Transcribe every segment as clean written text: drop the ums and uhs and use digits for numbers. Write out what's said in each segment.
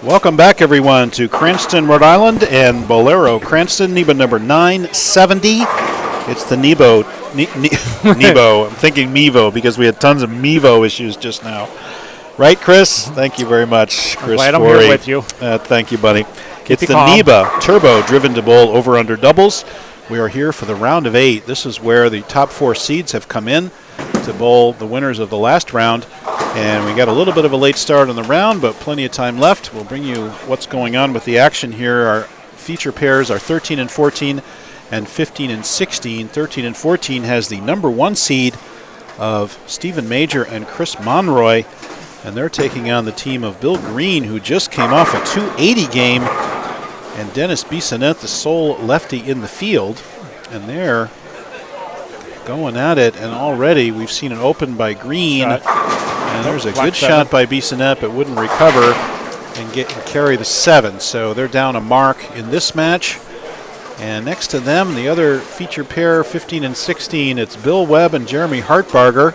Welcome back, everyone, to Cranston, Rhode Island, and Bowlero, Cranston, NEBA number 970. It's the NEBO. NEBO. I'm thinking MEVO because we had tons of MEVO issues just now. Right, Chris? Thank you very much, Chris. I'm glad I'm here with you. Thank you, buddy. Keep it's the calm. NEBA Turbo driven to bowl over-under doubles. We are here for the round of 8. This is where the top 4 seeds have come in to bowl the winners of the last round. And we got a little bit of a late start on the round, but plenty of time left. We'll bring you what's going on with the action here. Our feature pairs are 13 and 14 and 15 and 16. 13 and 14 has the number 1 seed of Stephen Major and Chris Monroy. And they're taking on the team of Bill Green, who just came off a 280 game, and Dennis Bissonnette, the sole lefty in the field. And they're going at it, and already we've seen an open by Green. And there's a good shot by Bissonnette, but wouldn't recover and carry the 7. So they're down a mark in this match. And next to them, the other feature pair, 15 and 16, it's Bill Webb and Jeremy Hartberger,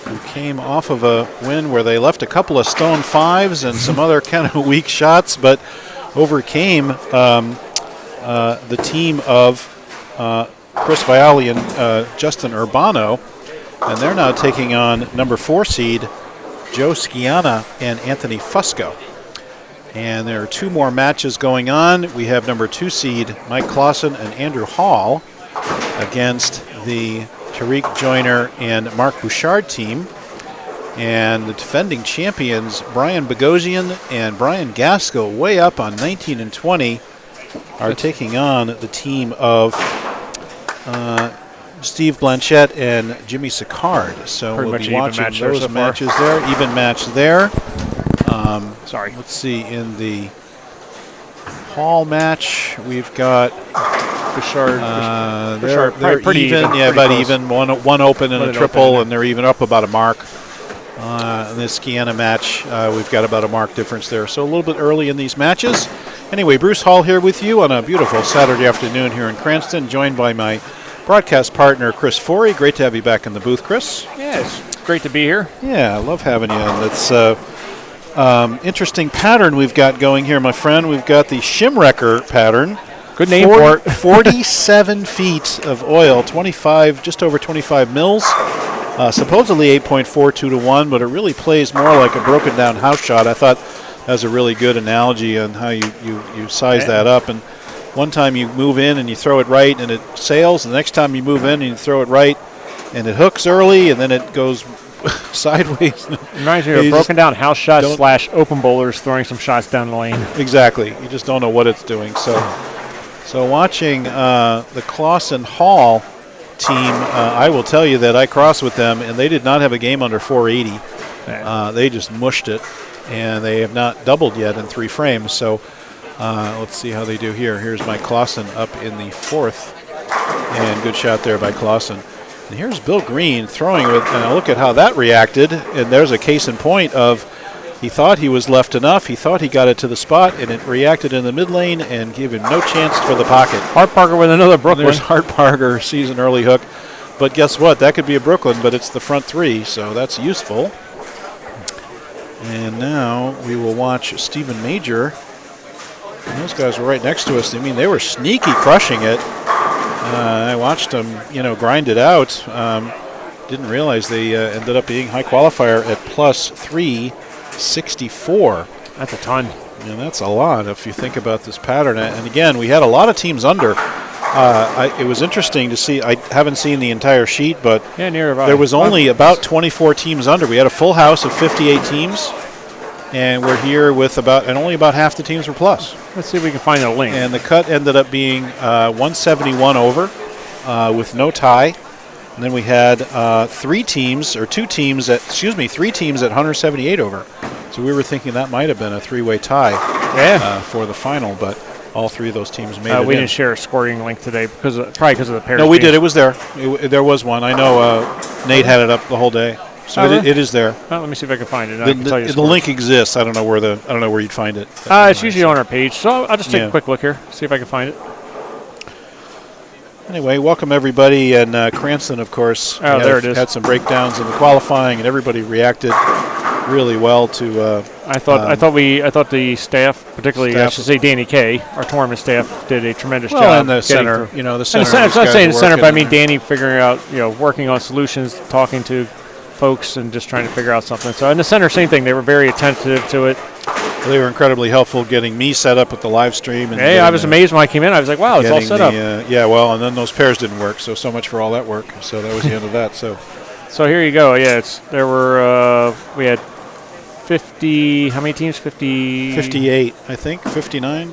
who came off of a win where they left a couple of stone 5s and some other kind of weak shots, but overcame the team of Chris Viali and Justin Urbano. And they're now taking on number 4 seed Joe Scianna and Anthony Fusco. And there are 2 more matches going on. We have number 2 seed Mike Clausen and Andrew Hall against the Tariq Joyner and Mark Bouchard team. And the defending champions Brian Bogosian and Brian Gaskell, way up on 19 and 20, are taking on the team of Steve Blanchette and Jimmy Sicard. So we'll be watching those matches there. Even match there. Let's see, in the Hall match, we've got Bouchard. They're pretty even. Yeah, about even. One open and a triple, and they're even up about a mark. In this Scianna match, we've got about a mark difference there. So a little bit early in these matches. Anyway, Bruce Hall here with you on a beautiful Saturday afternoon here in Cranston, joined by my broadcast partner, Chris Forey. Great to have you back in the booth, Chris. Yeah, it's great to be here. Yeah, I love having you. And it's interesting pattern we've got going here, my friend. We've got the Shimwrecker pattern. Good name for it. 47 feet of oil, just over 25 mils. Supposedly 8.42 to 1, but it really plays more like a broken down house shot. I thought that was a really good analogy on how you size that up. And one time you move in and you throw it right and it sails, and the next time you move in and you throw it right and it hooks early and then it goes sideways. Reminds me of a broken down house shot / open bowlers throwing some shots down the lane. Exactly. You just don't know what it's doing. So watching the Clausen Hall team, I will tell you that I crossed with them, and they did not have a game under 480. They just mushed it, and they have not doubled yet in 3 frames. So let's see how they do here. Here's Mike Clausen up in the 4th, and good shot there by Clausen. And here's Bill Green throwing with, and look at how that reacted. And there's a case in point of he thought he was left enough. He thought he got it to the spot, and it reacted in the mid lane and gave him no chance for the pocket. Hartberger with another Brooklyn. And there's Hartberger, season early hook. But guess what? That could be a Brooklyn, but it's the front 3, so that's useful. And now we will watch Stephen Major. And those guys were right next to us. I mean, they were sneaky crushing it. I watched them, grind it out. Didn't realize they ended up being high qualifier at plus 364. That's a ton. And that's a lot if you think about this pattern. And again, we had a lot of teams under. It was interesting to see. I haven't seen the entire sheet, but there was only about 24 teams under. We had a full house of 58 teams. And we're here with only about half the teams were plus. Let's see if we can find a link. And the cut ended up being 171 over with no tie. And then we had 3 teams at 178 over. So we were thinking that might have been a 3-way tie for the final, but all 3 of those teams made it. We didn't share a scoring link today probably because of the pairs. No, we did. It was there. There was one. I know Nate had it up the whole day. So it is there. Let me see if I can find it. The link exists. I don't know where you'd find it. It's usually on our page. So I'll just take a quick look here, see if I can find it. Anyway, welcome everybody, and Cranston, of course. There it is. Had some breakdowns in the qualifying, and everybody reacted really well to. I thought the staff, particularly I should say Danny Kay, our tournament staff, did a tremendous job. And the center, through. the center. I'm not saying the center, but I mean Danny figuring out, working on solutions, talking to folks, and just trying to figure out something. So in the center, same thing. They were very attentive to it. They were incredibly helpful getting me set up with the live stream. And hey, I was amazed when I came in. I was like, wow, it's all set up. And then those pairs didn't work. So much for all that work. So that was the end of that. So here you go. Yeah, we had 50. How many teams? 58, I think. 59.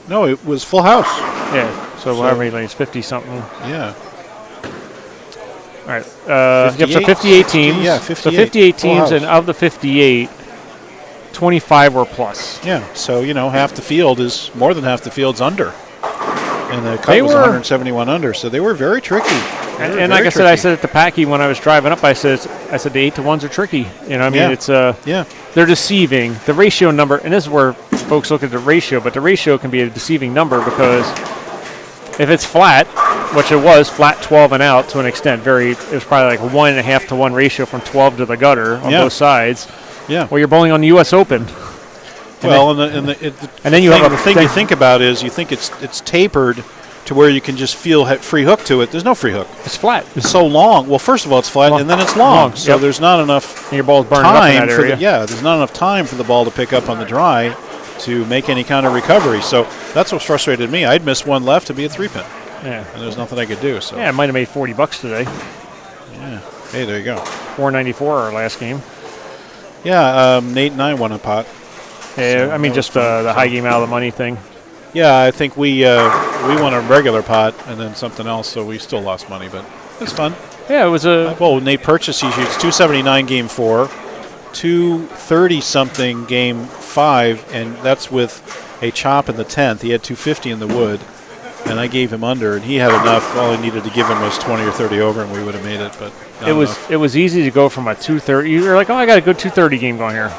No, it was full house. Yeah. So however many lanes, 50 something. Yeah. All right. So 58 teams. Yeah, 58. So 58 teams, and of the 58, 25 were plus. Yeah. So half the field is more than half the field's under, and the cut was 171 under. So they were very tricky. And like I said at the Packy when I was driving up, I said the 8-to-1s are tricky. It's they're deceiving. The ratio number, and this is where folks look at the ratio, but the ratio can be a deceiving number because if it's flat, which it was, flat 12 and out to an extent, it was probably like a 1.5 to 1 ratio from 12 to the gutter on both sides. Yeah. Well, you're bowling on the U.S. Open. And then you have the thing you think about is you think it's tapered to where you can just feel free hook to it. There's no free hook. It's flat. It's so long. Well, first of all, it's flat, and then it's long. So there's not enough and your ball's burning up in that area. There's not enough time for the ball to pick up on the dry to make any kind of recovery. So that's what frustrated me. I'd miss one left to be a 3-pin. Yeah. And there's nothing I could do. So yeah, I might have made $40 today. Yeah. Hey, there you go. $4.94 our last game. Yeah, Nate and I won a pot. Yeah, so I mean just the high game out of the money thing. Yeah, I think we won a regular pot and then something else, so we still lost money, but it was fun. Yeah, it was a... Nate Purchase, he shoots 279 game 4, 230 something game 5, and that's with a chop in the 10th. He had 250 in the wood, and I gave him under, and he had enough. All I needed to give him was 20 or 30 over, and we would have made it. But it was easy to go from a 230. You're like, I got a good 230 game going here,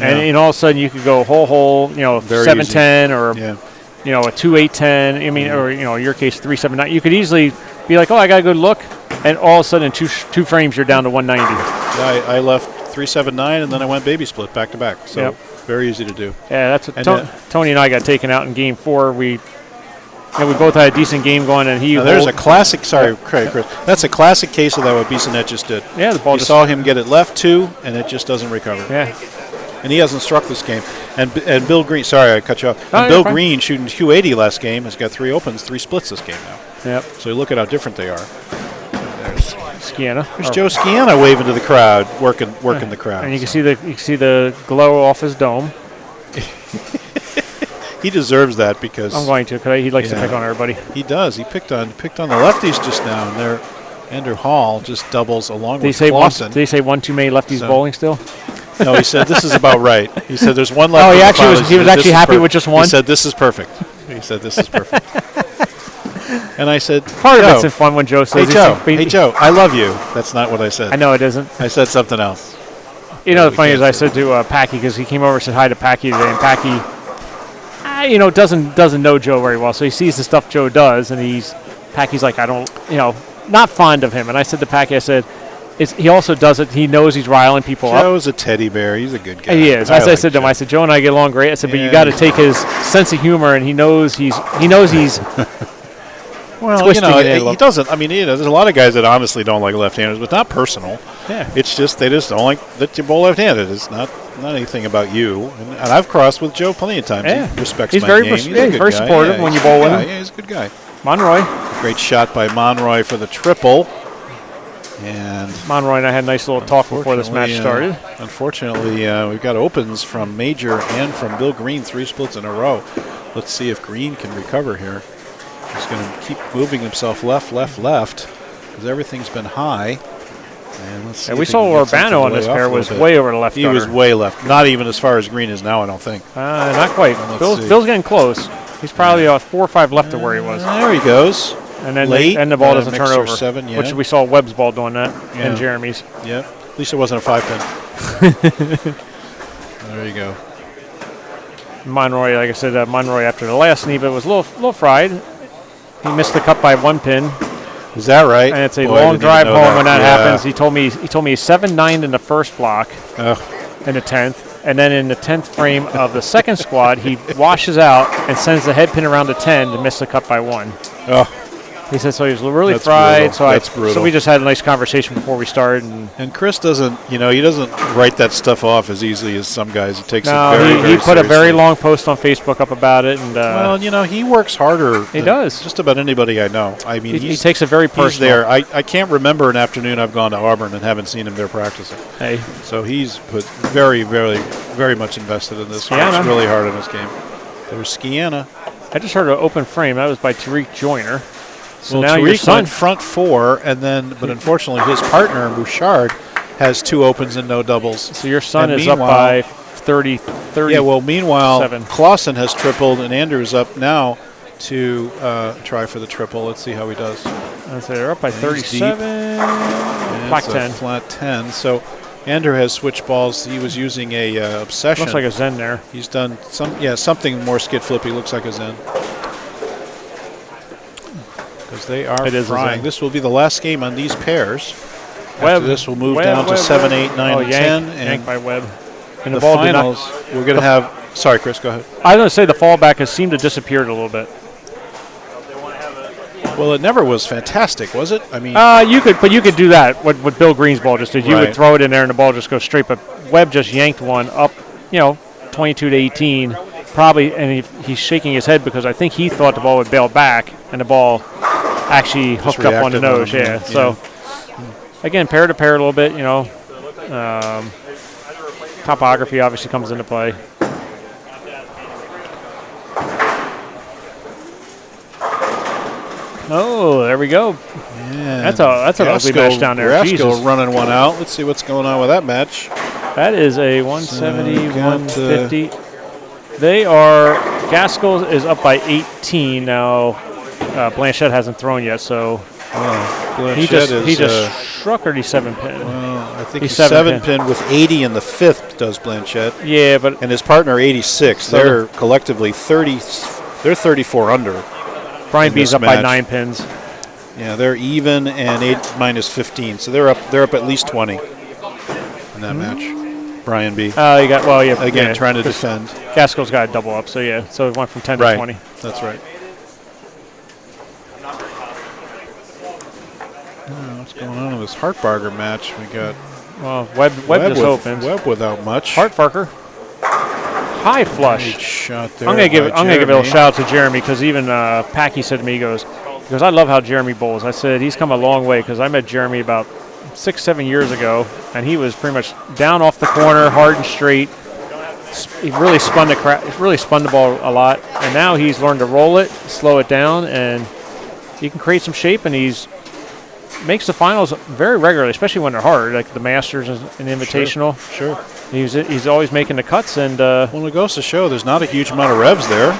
and all of a sudden you could go whole, 7-10 or a 2-8-10. I mean, or in your case 3-7-9. You could easily be like, I got a good look, and all of a sudden in two frames you're down to 190. Yeah, I left 3-7-9, and then I went baby split back to back. So very easy to do. Yeah, that's what Tony and I got taken out in game 4. We both had a decent game going, and there's a classic. Sorry, Chris. That's a classic case of that what Bissonette just did. Yeah, the ball. You saw him get it left 2, and it just doesn't recover. Yeah. And he hasn't struck this game. And Bill Green. Sorry, I cut you off. And Bill Green shooting 280 last game has got 3 opens, 3 splits this game now. Yep. So look at how different they are. There's Scianna. There's Joe Scianna waving to the crowd, working the crowd. And you can see the glow off his dome. He deserves that because I'm going to, because he likes to pick on everybody. He does. He picked on the lefties just now, and Andrew Hall just doubles along with Clausen. Did he say one too many lefties bowling still? No, he said this is about right. He said there's one left. He was actually happy with just one. He said this is perfect. And I said, part of it's fun when Joe says, hey Joe, I love you. That's not what I said. I know it isn't. I said something else. The funny is I said to Packy, because he came over and said hi to Packy today, and Packy, doesn't know Joe very well, so he sees the stuff Joe does, and Packy's like, I don't, not fond of him. And I said to Packy, I said, he also does it. He knows he's riling people up. Joe's a teddy bear. He's a good guy. He is. As I said to him, I said, Joe and I get along great. I said, but you got to take his sense of humor, and he knows he's well, he doesn't. I mean, there's a lot of guys that honestly don't like left-handers, but not personal. Yeah. It's just they just don't like that you bowl left-handed. It's not anything about you. And I've crossed with Joe plenty of times. Yeah. He respects he's my very game. He's very guy. supportive when you bowl with him. Yeah, he's a good guy. Monroy. Great shot by Monroy for the triple. And Monroy and I had a nice little talk before this match started. Unfortunately, we've got opens from Major and from Bill Green, 3 splits in a row. Let's see if Green can recover here. He's going to keep moving himself left, because everything's been high. And let's see. We saw Urbano on this pair was way over the left. He was way left. Not even as far as Green is now, I don't think. Not quite. Bill's getting close. He's probably 4 or 5 left of where he was. There he goes. And then the ball doesn't turn over, 7, which we saw Webb's ball doing that and Jeremy's. Yeah, at least it wasn't a 5-pin. There you go. Monroy, like I said, Monroy after the last NEBA was a little fried. He missed the cut by 1 pin. Is that right? And it's a long drive home when that happens. He told me he's 7-9 in the first block. Oh. in the 10th. And then in the 10th frame of the second squad, he washes out and sends the head pin around the 10 to miss the cut by 1. Oh. He said so he was really That's fried. brutal. So we just had a nice conversation before we started. And Chris doesn't, he doesn't write that stuff off as easily as some guys. He takes it he put a very long post on Facebook up about it. And well, he works harder. He does. Just about anybody I know. I mean, he takes it very personal. He's there. I can't remember an afternoon I've gone to Auburn and haven't seen him there practicing. Hey. So he's put very, very, very much invested in this. He works really hard in this game. There's Skiana. I just heard an open frame. That was by Tariq Joyner. So well, now your son went front 4, but unfortunately his partner Bouchard has 2 opens and no doubles. So your son is up by 30. Yeah. Well, meanwhile, Clausen has tripled, and Andrew's up now to try for the triple. Let's see how he does. So they're up by 37. Black 10. Flat 10. So Andrew has switched balls. He was using a Obsession. Looks like a Zen there. He's done something more skid flippy. Looks like a Zen. Because they are frying. This will be the last game on these pairs. Webb. After this, we'll move down to 7, 8, 9, and 10. Yanked by Webb. And the finals, we're going to have... Sorry, Chris, go ahead. I was going to say the fallback has seemed to disappear a little bit. Well, it never was fantastic, was it? I mean... you could do that. What Bill Green's ball just did. You would throw it in there and the ball just goes straight. But Webb just yanked one up, 22 to 18. Probably, and he's shaking his head because I think he thought the ball would bail back, and the ball actually hooked up on the nose. Yeah. So, again, pair to pair a little bit. Topography obviously comes into play. Oh, there we go. Yeah. That's an ugly match down there. Rasco running one out. Let's see what's going on with that match. That is a 170, 150. Gaskell is up by 18 now. Blanchette hasn't thrown yet, so he just struck or he 7-pin. Well, I think he's 7-pin with 80 in the 5th does Blanchette. Yeah, but and his partner 86. So they're collectively 30. They're 34 under. Brian B's up by 9 pins. Yeah, they're even and 8 minus 15, so they're up at least 20 in that match. Brian B. Again, trying to defend. Gaskell's got a double up, so it went from 10 to 20. That's right. What's going on in this Hartberger match? We got Webb just opens. Webb without much. Hartberger. High flush. Great shot there. I'm gonna give a little shout out to Jeremy because even Packy said to me, he goes, I love how Jeremy bowls. I said he's come a long way because I met Jeremy about 6-7 years ago, and he was pretty much down off the corner, hard and straight. He really spun the ball a lot, and now he's learned to roll it, slow it down, and he can create some shape. And makes the finals very regularly, especially when they're hard, like the Masters and Invitational. Sure. He's always making the cuts, and well, it goes to show there's not a huge amount of revs there.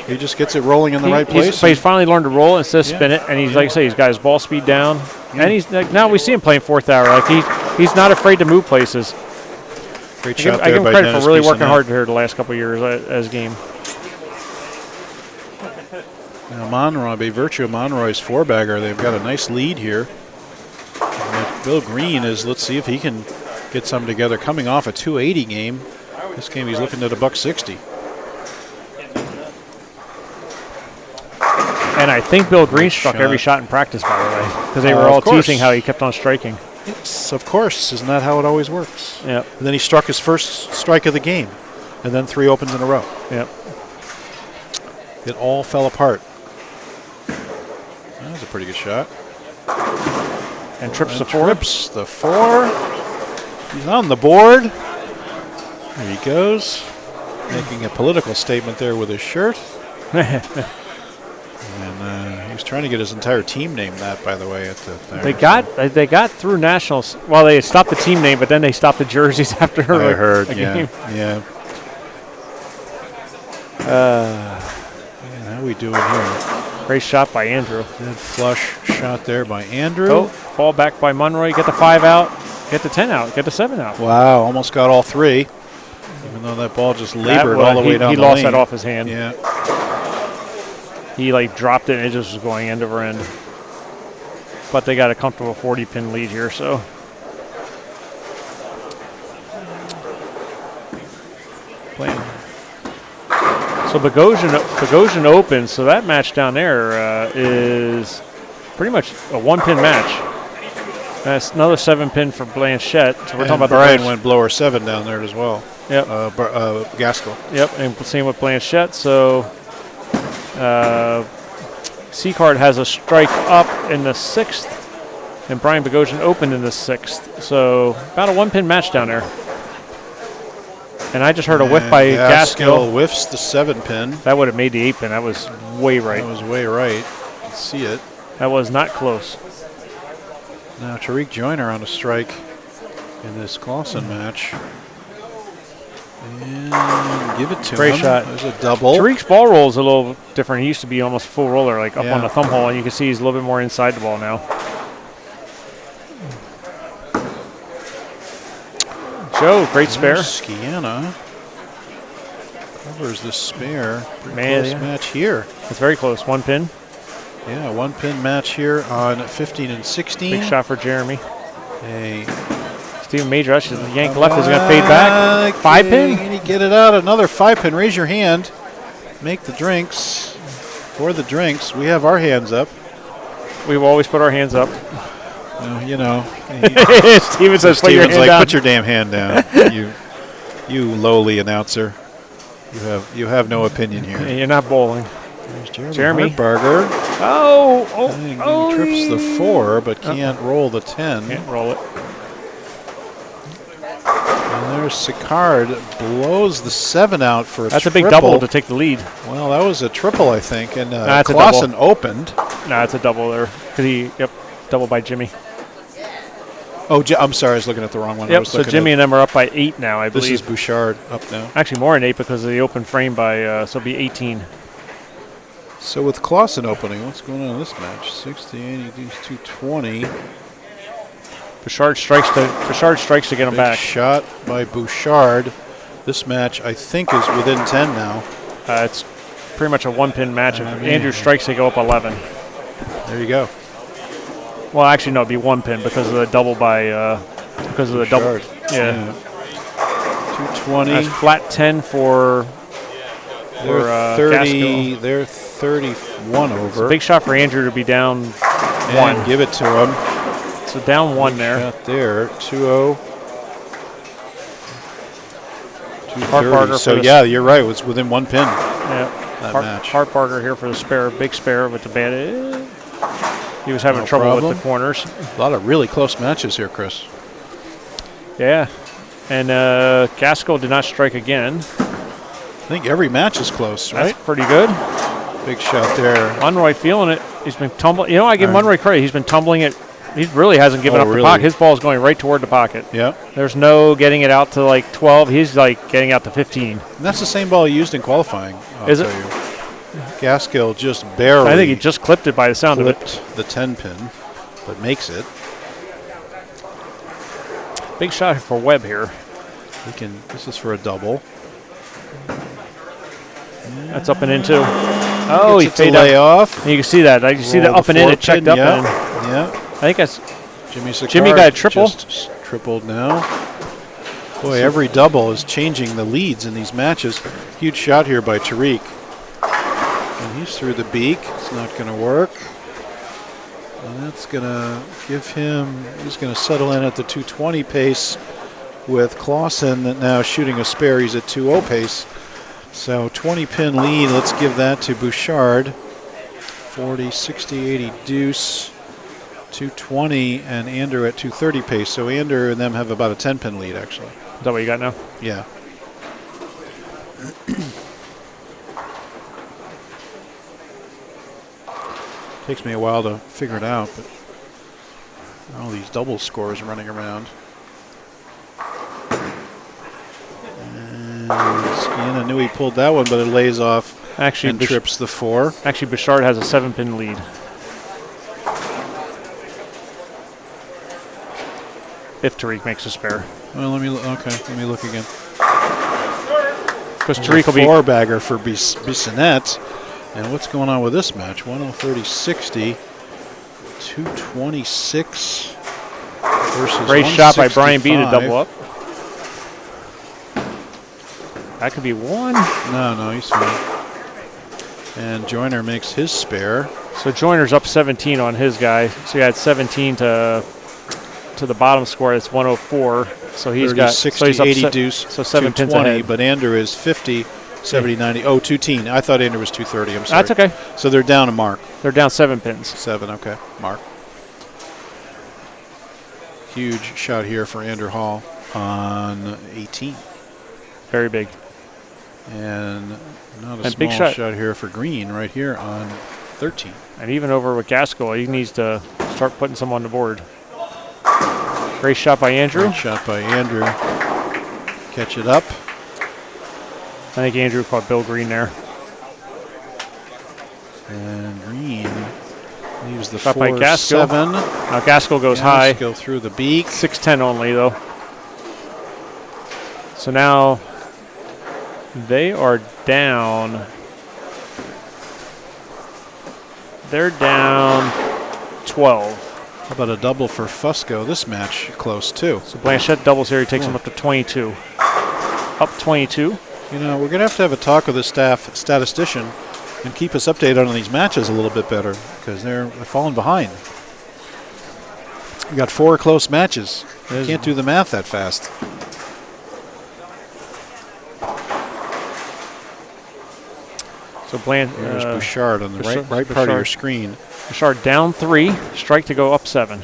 He just gets it rolling in the right place. But he's finally learned to roll instead of spin it, and he's like I say, he's got his ball speed down, and he's now we see him playing 4th hour. Like he's not afraid to move places. Great shot there. I give him credit for really working hard here the last couple of years as game. Now Monroy, by virtue of Monroy's 4-bagger, they've got a nice lead here. And Bill Green is. Let's see if he can get some together. Coming off a 280 game, this game he's looking at a $160. And I think Bill Green struck every shot in practice, by the way, because they were all teasing how he kept on striking. Yes, of course. Isn't that how it always works? Yep. And then he struck his first strike of the game, and then 3 opens in a row. Yep. It all fell apart. That was a pretty good shot. And trips the 4. Trips the 4. He's on the board. There he goes. Making a political statement there with his shirt. And he was trying to get his entire team name that, by the way. At the they got through nationals. Well, they stopped the team name, but then they stopped the jerseys after. I heard. Game. How we doing here? Great shot by Andrew. Good flush shot there by Andrew. Oh, fall back by Monroy. Get the 5 out. Get the 10 out. Get the 7 out. Wow, almost got all 3. Even though that ball just labored all the way down the lane. He lost that off his hand. Yeah. He dropped it and it just was going end over end. But they got a comfortable 40-pin lead here, so. So Bogosian opens. So that match down there is pretty much a 1-pin match. That's another 7-pin for Blanchette. So we're talking about Brian went blower 7 down there as well. Yep. Gaskell. Yep, and same with Blanchette. So C-Card has a strike up in the 6th, and Brian Bogosian opened in the 6th. So about a 1-pin match down there. And I just heard a whiff by Gaskell. Whiffs the 7-pin. That would have made the 8-pin. That was way right. That was way right. You can see it. That was not close. Now Tariq Joyner on a strike in this Clausen match. And give it to him. Great shot. There's a double. Tariq's ball roll is a little different. He used to be almost full roller, like up Yeah. on the thumb hole, and you can see he's a little bit more inside the ball now. Joe, great spare. Skiana covers the spare. Pretty Man, close match here. It's very close. 1-pin. Yeah, 1-pin match here on 15 and 16. Big shot for Jeremy. Hey. Steven Major, that's just yank left is going to fade back. 5-pin? Can you get it out? Another 5-pin. Raise your hand. Make the drinks. For the drinks, we have our hands up. We've always put our hands up. You know. Steven says, put your Steven's hand like, down. put your damn hand down. you lowly announcer. You have no opinion here. You're not bowling. There's Jeremy. Hartberger. Oh, Trips the 4, but can't roll the 10. Can't roll it. And there's Sicard, blows the 7 out for a That's triple. a big double to take the lead. Well, that was a triple, I think, and that's a Clausen double. opened. Nah, it's a double there. Double by Jimmy. Oh, I'm sorry, I was looking at the wrong one. Yep, so Jimmy and them are up by 8 now, I believe. This is Bouchard up now. Actually, more than 8 because of the open frame by, so it'll be 18. So with Clausen opening, what's going on in this match? 60, 80, 220. Bouchard strikes to get him Big back. Shot by Bouchard. This match, I think, is within 10 now. It's pretty much a 1-pin match. If Andrew strikes, they go up 11. There you go. Well, actually, no, it'd be 1-pin because of the double by because of the double. Yeah. 220. That's flat 10 for They're 30. They're 31 over. Big shot for Andrew to be down 1. Give it to him. So down 1 there. Shot there. 2-0. Hartberger. So yeah, you're right. It was within 1 pin. Yeah. That match. Hartberger here for the spare, big spare with the bad. He was having trouble with the corners. A lot of really close matches here, Chris. Yeah. And Gaskell did not strike again. I think every match is close, right? That's pretty good. Big shot there. Munroy feeling it. He's been tumbling. You know, I give Munroy credit. He's been tumbling it. He really hasn't given up the pocket. His ball is going right toward the pocket. Yeah. There's no getting it out to like 12. He's like getting out to 15. And that's the same ball he used in qualifying. Is it? Gaskell just barely. I think he just clipped it by the sound of it. The 10 pin, but makes it. Big shot for Webb here. This is for a double. That's up and in too. Oh, he faded lay off. You can see that. You see the up and in. It checked up. Yeah. I think that's Jimmy got a triple. Just tripled now. Boy, every double is changing the leads in these matches. Huge shot here by Tariq. And he's through the beak. It's not going to work. And that's going to give him, he's going to settle in at the 220 pace with Clausen now shooting a spare. He's at 2-0 pace. So 20 pin lead. Let's give that to Bouchard. 40, 60, 80 deuce. 220 and Andrew at 230 pace. So Andrew and them have about a 10 pin lead actually. Is that what you got now? Yeah. Takes me a while to figure it out, but all these double scores running around. And Skiana knew he pulled that one, but it lays off and trips the 4. Actually, Bouchard has a 7-pin lead. If Tariq makes a spare. Well, let me look again. Because Tariq will be 4-bagger for Bissonnette. And what's going on with this match? 130-60, 226 versus great shot by Brian B to double up. That could be 1. No, he's fine. And Joyner makes his spare. So Joyner's up 17 on his guy. So you had 17 to the bottom score. It's 104. So he's 30, got 60, so he's up 80 deuce. So 7 pins 220, ahead. but Andrew is 50, 70, 90. Oh, 210. I thought Andrew was 230. I'm sorry. That's okay. So they're down a mark. They're down 7 pins. 7, okay. Mark. Huge shot here for Andrew Hall on 18. Very big. And not a and small big shot here for Green right here on 13. And even over with Gaskell, he needs to start putting some on the board. Great shot by Andrew. Great shot by Andrew. Catch it up. I think Andrew caught Bill Green there. And Green leaves the shot by Gaskell. 4-7. Now Gaskell goes high. Gaskell through the beak. 6-10 only, though. So now they are down. They're down 12. How about a double for Fusco? This match close, too. So Blanchette doubles here. He takes him up to 22. Up 22. You know, we're going to have a talk with the staff statistician and keep us updated on these matches a little bit better because they're falling behind. We got 4 close matches. Can't do the math that fast. So there's Bouchard on the right part of your screen. Bouchard down 3, strike to go up 7.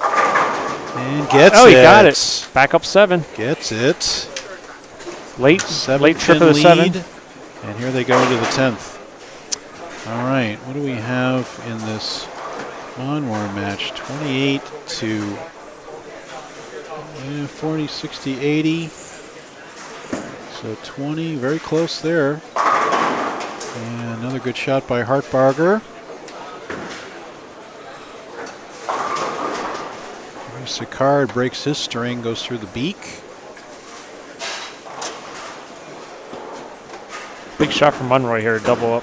And gets it. Oh, he got it. Back up 7. Gets it. Late trip of the 7. And here they go into the 10th. All right, what do we have in this Monwar match? 28 to 40, 60, 80. So 20, very close there. And another good shot by Hartberger. Sicard breaks his string, goes through the beak. Big shot from Monroy here, double up.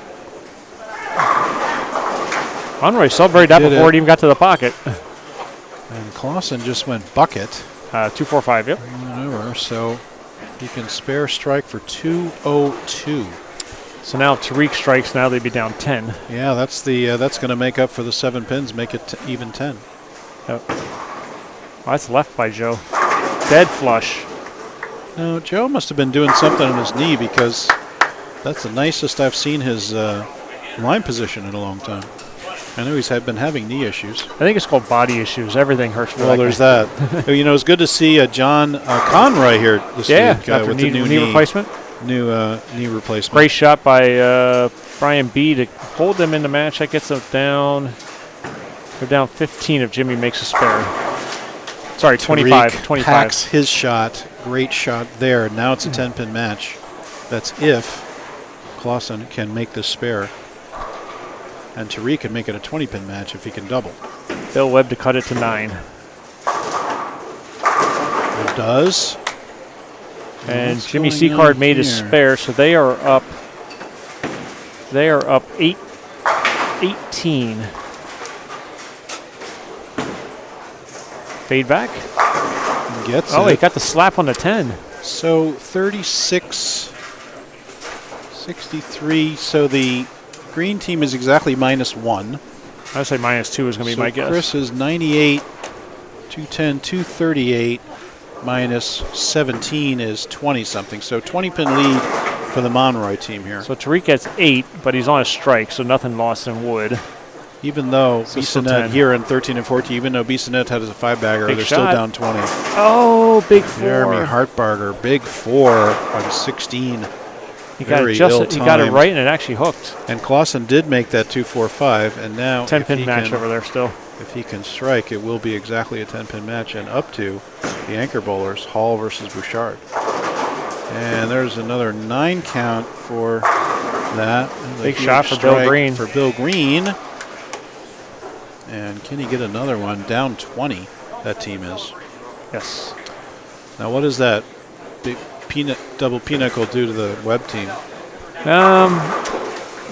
Monroy celebrated that before it even got to the pocket. And Clausen just went bucket. 245, yep. Whatever, so he can spare strike for 202. So now Tariq strikes, now they'd be down 10. Yeah, that's going to make up for the 7 pins, make it even 10. Yep. Oh, that's left by Joe. Dead flush. No, Joe must have been doing something on his knee because that's the nicest I've seen his line position in a long time. I know he's been having knee issues. I think it's called body issues. Everything hurts for well, there's that. You know, it's good to see John Conroy here this week with the new knee replacement. New knee replacement. Great shot by Brian B. to hold them in the match. That gets them down. They're down 15 if Jimmy makes a spare. Sorry, 25. Tariq 25. Packs his shot. Great shot there. Now it's a 10-pin match. That's if Clausen can make this spare. And Tariq can make it a 20-pin match if he can double. Bill Webb to cut it to 9. It does. And Jimmy Seacard made his spare, so they are up. They are up 18. Fade back. Gets it. He got the slap on the 10. So 36, 63. So the green team is exactly -1. I would say -2 is going to be my guess. Chris is 98, 210, 238. -17 is 20-something. So 20-pin lead for the Monroy team here. So Tariq gets 8, but he's on a strike, so nothing lost in wood. Even though Bissonnette here in 13 and 14, even though Bissonnette has a 5-bagger, they're still down 20. Oh, big 4. Jeremy Hartberger, big 4 on 16. He got it right, and it actually hooked. And Clausen did make that 245, and now 10-pin match over there still. If he can strike, it will be exactly a 10-pin match and up to the anchor bowlers, Hall versus Bouchard. And there's another 9 count for that. Big shot for Bill Green. For Bill Green. And can he get another one? Down 20, that team is. Yes. Now what does that big double pinnacle do to the Webb team?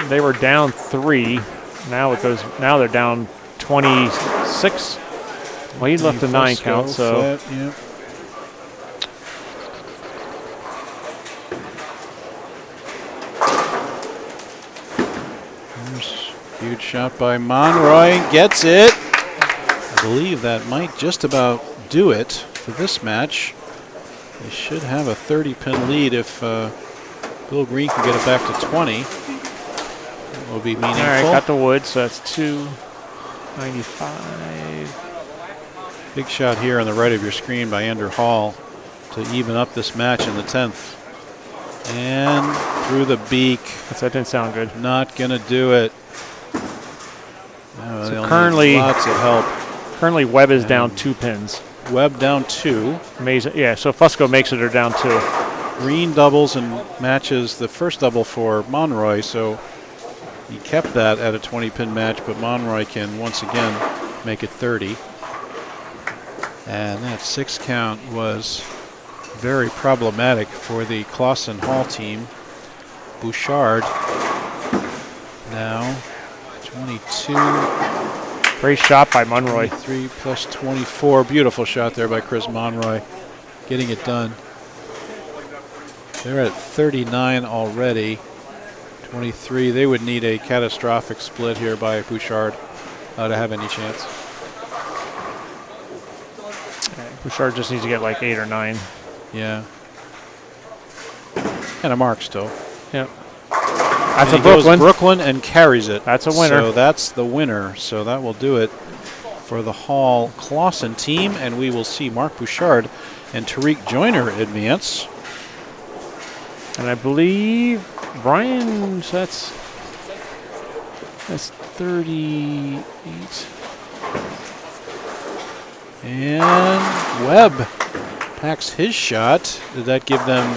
They were down 3. Now they're down 26. Well, he left the 9 count, so. Flat, yep. Good shot by Monroy. Gets it. I believe that might just about do it for this match. They should have a 30-pin lead if Bill Green can get it back to 20. It will be meaningful. All right, got the wood, so that's 295. Big shot here on the right of your screen by Andrew Hall to even up this match in the 10th. And through the beak. That didn't sound good. Not going to do it. No, so currently, lots of help. Currently, Webb is down 2 pins. Webb down 2. Amazing. Yeah, so Fusco makes it, or down 2. Green doubles and matches the first double for Monroy, so he kept that at a 20-pin match, but Monroy can once again make it 30. And that 6 count was very problematic for the Clausen Hall team. Bouchard now 22. Great shot by Monroy. 3 plus 24. Beautiful shot there by Chris Monroy. Getting it done. They're at 39 already. 23. They would need a catastrophic split here by Bouchard to have any chance. Bouchard just needs to get like 8 or 9. Yeah. And a mark still. Yep. That's and a Brooklyn. Brooklyn and carries it. That's a winner. So that's the winner. So that will do it for the Hall Clausen team. And we will see Mark Bouchard and Tariq Joyner advance. And I believe Brian, that's 38. And Webb packs his shot. Did that give them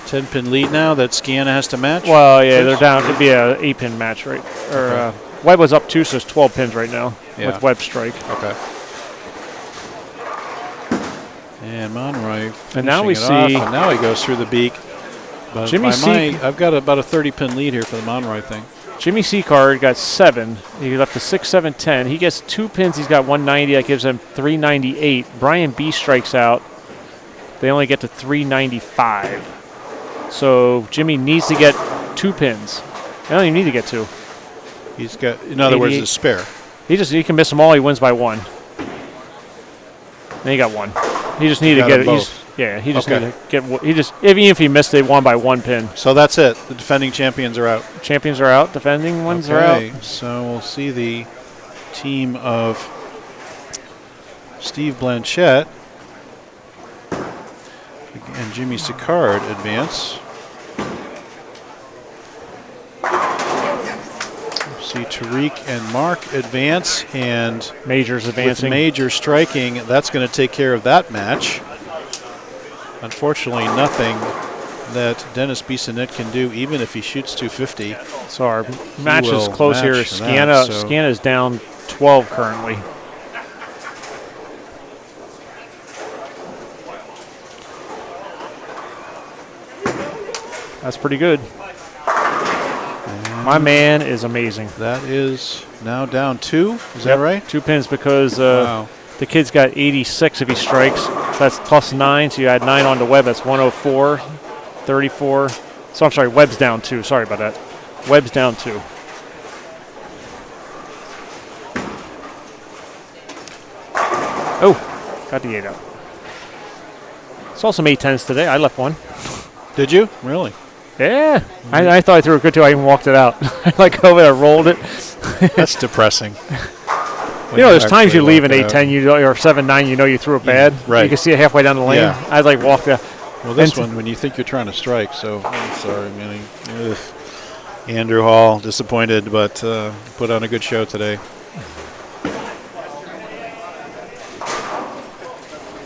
10-pin lead now that Scianna has to match? Well, yeah, they're down. It'd be a 8-pin match, right? Or Webb was up 2, so it's 12 pins right now with Webb strike. Okay. And Monroy and now we see off, and now he goes through the beak. But Jimmy C. I've got about a 30-pin lead here for the Monroy thing. Jimmy C. Card got 7. He left the 6, 7, 10. He gets 2 pins. He's got 190. That gives him 398. Brian B. strikes out. They only get to 395. So Jimmy needs to get 2 pins. I don't even need to get 2. He's got, in other words, a spare. He can miss them all. He wins by 1. Then he got 1. He just needed to get it. He just needed to get. Even if he missed, they won by 1 pin. So that's it. The defending champions are out. Champions are out. Defending ones are out. So we'll see the team of Steve Blanchette and Jimmy Sicard advance. See Tariq and Mark advance, and Major's advancing. With Major striking, that's going to take care of that match. Unfortunately, nothing that Dennis Bissonnette can do, even if he shoots 250. So our match is close here. Scianna is down 12 currently. That's pretty good. My man is amazing. That is now down 2. Is that right? 2 pins because the kid's got 86 if he strikes. That's plus 9, so you add 9 on to Webb. That's 104, 34. So I'm sorry, Webb's down 2. Sorry about that. Webb's down 2. Oh, got the 8 out. Saw some 8-10s today. I left 1. Did you? Really? Yeah. I thought I threw it good, too. I even walked it out. I over there, rolled it. That's depressing. There's times you leave an 8-10 or 7-9, you threw it bad. Right. You can see it halfway down the lane. Yeah. I walked out. Well, this one, when you think you're trying to strike, so I'm sorry, man. Andrew Hall, disappointed, but put on a good show today.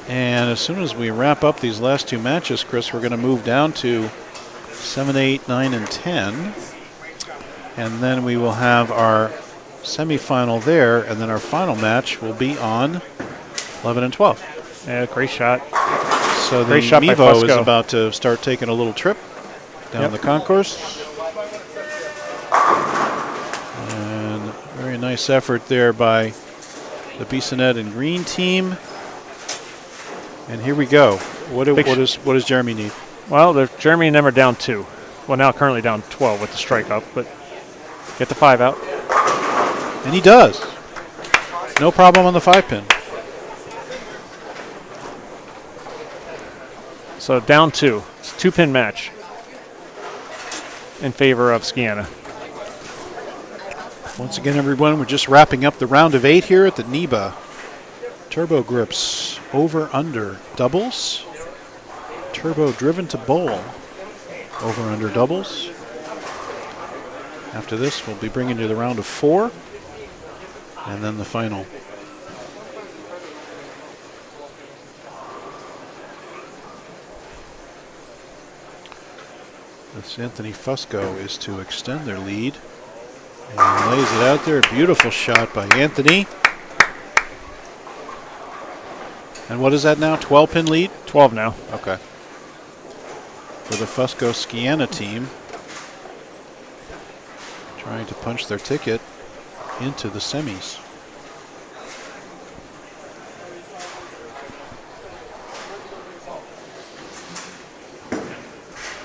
And as soon as we wrap up these last 2 matches, Chris, we're going to move down to 7, 8, 9, and 10. And then we will have our semifinal there, and then our final match will be on 11 and 12. Yeah, great shot. So the Mevo is about to start taking a little trip down the concourse. And very nice effort there by the Bissonnette and Green team. And here we go. What does Jeremy need? Well, Jeremy and them are down 2. Well, now currently down 12 with the strike up, but get the 5 out. And he does. No problem on the 5-pin. So down 2. It's a 2-pin match in favor of Skiana. Once again, everyone, we're just wrapping up the round of 8 here at the NEBA Turbo Grips over-under doubles. Turbo driven to bowl over-under doubles. After this, we'll be bringing you the round of 4 and then the final. This Anthony Fusco is to extend their lead. And lays it out there. Beautiful shot by Anthony. And what is that now? 12-pin lead? 12 now. Okay. For the Fusco Skiana team. Trying to punch their ticket into the semis.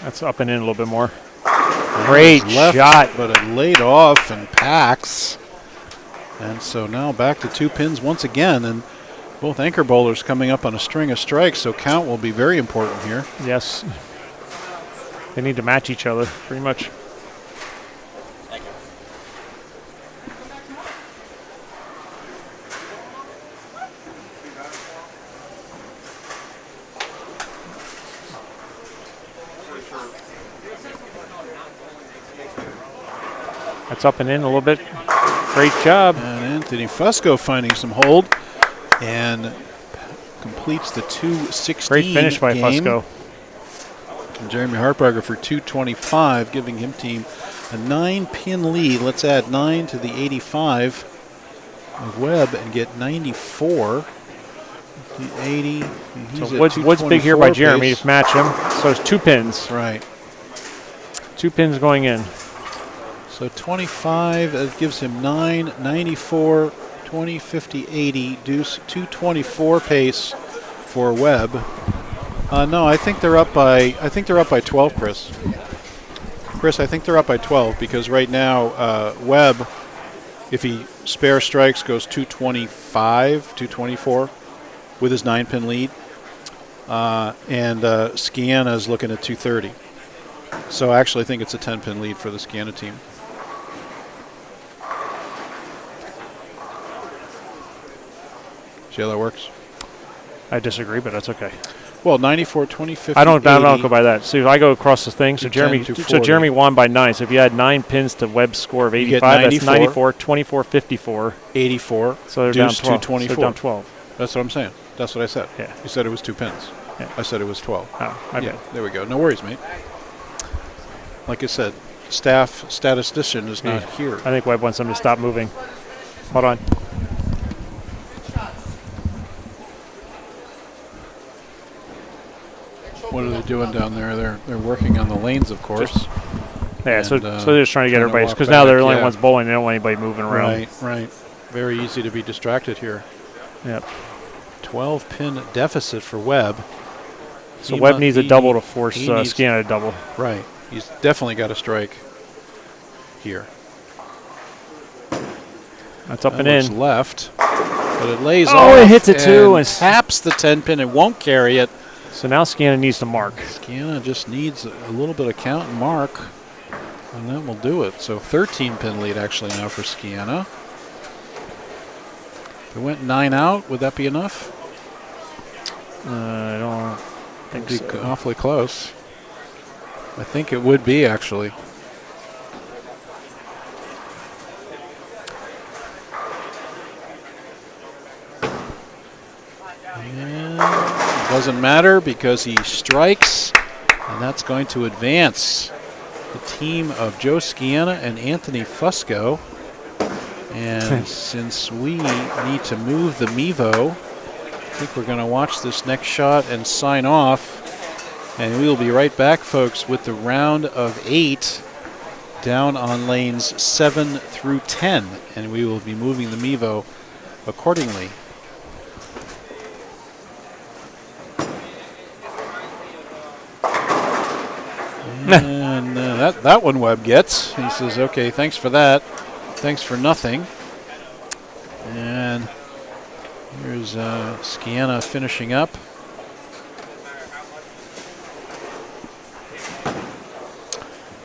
That's up and in a little bit more. Great shot. But it laid off and packs. And so now back to 2 pins once again. And both anchor bowlers coming up on a string of strikes, so count will be very important here. Yes. They need to match each other, pretty much. That's up and in a little bit. Great job. And Anthony Fusco finding some hold and completes the 216 Great finish by Fusco. And Jeremy Hartberger for 225, giving him team a 9-pin lead. Let's add 9 to the 85 of Webb and get 94. The 80. So Wood's big here by Jeremy to match him. So it's 2 pins. Right. 2 pins going in. So 25, that gives him 9, 94, 20, 50, 80, deuce, 224 pace for Webb. No, I think they're up by 12, Chris. Chris, I think they're up by 12 because right now Webb, if he spare strikes, goes 225, 224 with his 9-pin lead. And Skiana is looking at 230. So I actually think it's a 10-pin lead for the Skiana team. See how that works? I disagree, but that's okay. Well, 94, 20, 50, I don't 80. go by that. See, if I go across the thing, so Jeremy won by 9. So if you had 9 pins to Webb's score of 85, that's 94, 24, 54. 84. So they're down 12. 224. So down 12. That's what I'm saying. That's what I said. Yeah. You said it was 2 pins. Yeah. I said it was 12. Oh, my bad. There we go. No worries, mate. Like I said, statistician is not here. I think Webb wants them to stop moving. Hold on. What are they doing down there? They're working on the lanes, of course. Yeah, so they're just trying to get everybody, because now they're the only ones bowling. They don't want anybody moving around. Right. Very easy to be distracted here. Yep. 12-pin deficit for Webb. So Webb needs a double to force Skiana to double. Right. He's definitely got a strike here. That's up and in. Left, but it lays off. Oh, it hits it too. And taps the 10-pin. It won't carry it. So now Skiana needs to mark. Skiana just needs a little bit of count and mark, and that will do it. So 13-pin lead actually now for Skiana. If it went 9 out, would that be enough? I don't think so. Be awfully close. I think it would be, actually. And it doesn't matter because he strikes, and that's going to advance the team of Joe Skiana and Anthony Fusco. And since we need to move the Mevo, I think we're going to watch this next shot and sign off. And we will be right back, folks, with the round of 8 down on lanes 7 through 10. And we will be moving the Mevo accordingly. And that one Webb gets. He says, okay, thanks for that. Thanks for nothing. Here's Skiana finishing up.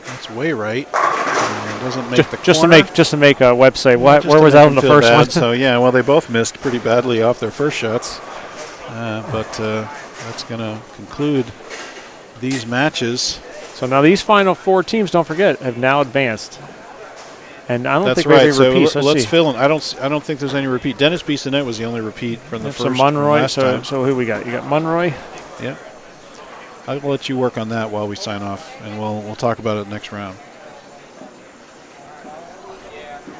That's way right. Doesn't make the corner. Just to make a website. Where was that on the first one? So yeah, well, they both missed pretty badly off their first shots, but that's going to conclude these matches. So now these final 4 teams, don't forget, have now advanced. And I don't think we have so any repeats. Let's fill in. I don't think there's any repeat. Dennis Bissonnette was the only repeat from the first. So Monroy. Last time. So who we got? You got Monroy. Yeah. I'll let you work on that while we sign off, and we'll talk about it next round.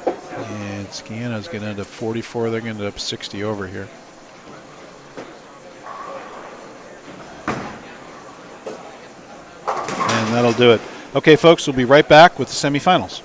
And Skiana's going to end up 44. They're going to end up 60 over here. And that'll do it. Okay, folks, we'll be right back with the semifinals.